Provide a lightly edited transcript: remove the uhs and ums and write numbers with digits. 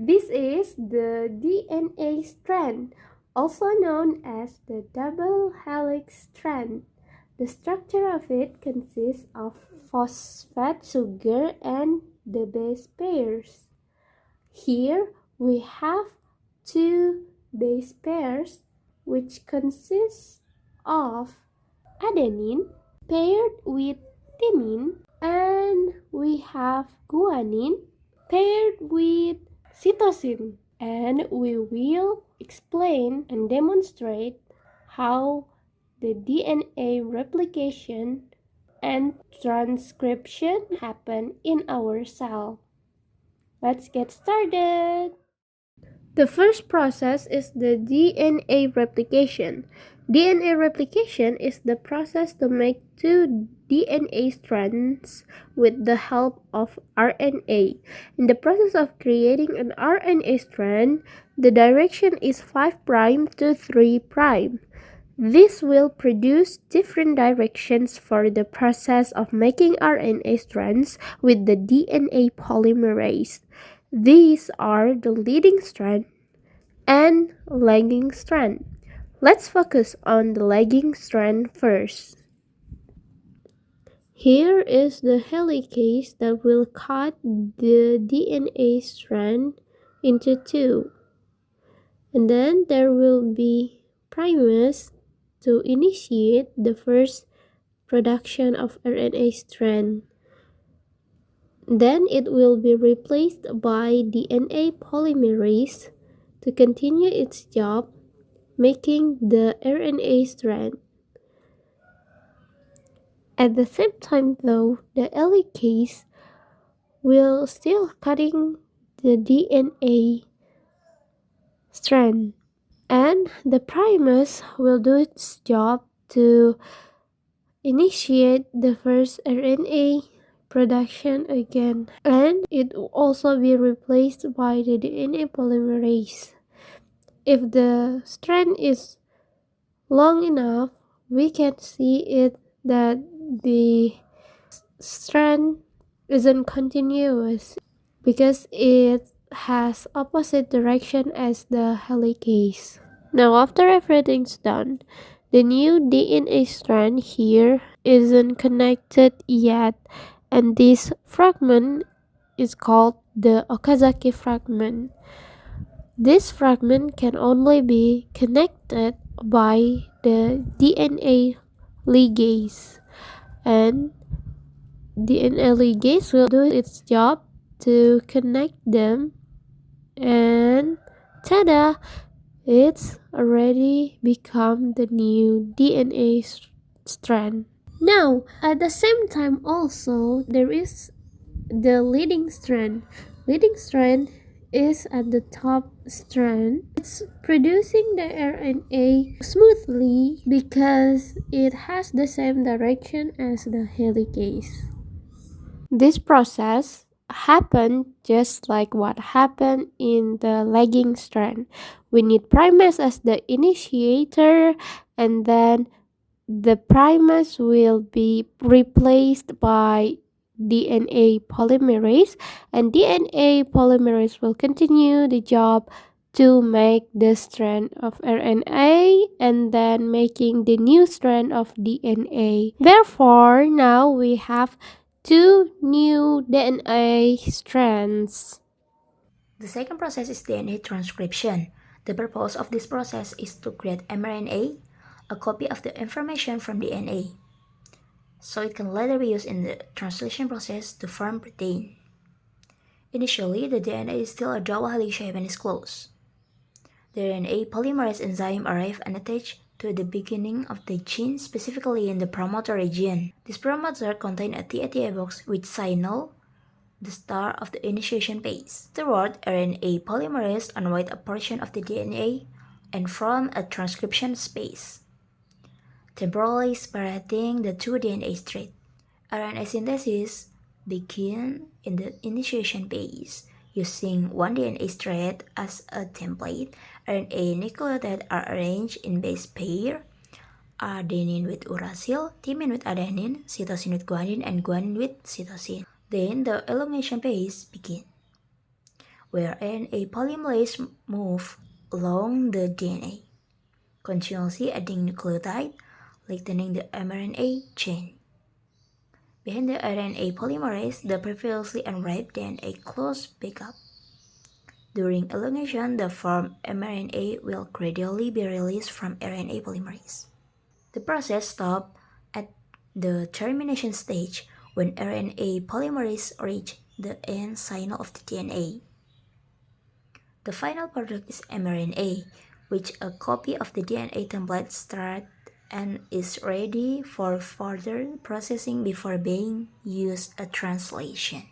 This is the DNA strand, also known as the double helix strand. The structure of it consists of phosphate sugar and the base pairs. Here we have two base pairs which consist of adenine paired with thymine, and we have guanine paired with cytosine. And we will explain and demonstrate how the DNA replication and transcription happen in our cell. Let's get started. The first process is the DNA replication. DNA replication is the process to make two DNA strands with the help of RNA. In the process of creating an RNA strand, the direction is 5' to 3'. This will produce different directions for the process of making RNA strands with the DNA polymerase. These are the leading strand and lagging strand. Let's focus on the lagging strand first. Here is the helicase that will cut the DNA strand into two. And then there will be primers to initiate the first production of RNA strand. Then it will be replaced by DNA polymerase to continue its job, making the RNA strand. At the same time though, the helicase will still cutting the DNA strand, and the primers will do its job to initiate the first RNA production again, and it will also be replaced by the DNA polymerase. If the strand is long enough, we can see it that the strand isn't continuous because it has opposite direction as the helicase. Now after everything's done, the new DNA strand here isn't connected yet, and this fragment is called the Okazaki fragment. This fragment can only be connected by the DNA ligase, and DNA ligase will do its job to connect them, and tada! It's already become the new DNA strand. Now, at the same time also, there is the leading strand. Leading strand is at the top strand. It's producing the RNA smoothly because it has the same direction as the helicase. This process happened just like what happened in the lagging strand. We need primers as the initiator, and then the primers will be replaced by DNA polymerase, and DNA polymerase will continue the job to make the strand of RNA and then making the new strand of DNA. Therefore, now we have two new DNA strands. The second process is DNA transcription. The purpose of this process is to create mRNA, a copy of the information from DNA, so it can later be used in the translation process to form protein. Initially, the DNA is still a double helix shape and is closed. The RNA polymerase enzyme arrives and attached to the beginning of the gene, specifically in the promoter region. This promoter contains a TATA box which signals the start of the initiation phase. Afterward, RNA polymerase unwrite a portion of the DNA and form a transcription space, temporarily separating the two DNA strands. RNA synthesis begins in the initiation phase. Using one DNA strand as a template, RNA nucleotides are arranged in base pair, adenine with uracil, thymine with adenine, cytosine with guanine, and guanine with cytosine. Then the elongation phase begins. where RNA polymerase move along the DNA, continuously adding nucleotide, lengthening the mRNA chain. Behind the RNA polymerase, the previously unwrapped DNA close back up. During elongation, the formed mRNA will gradually be released from RNA polymerase. The process stops at the termination stage when RNA polymerase reaches the end signal of the DNA. The final product is mRNA, which a copy of the DNA template starts and is ready for further processing before being used as a translation.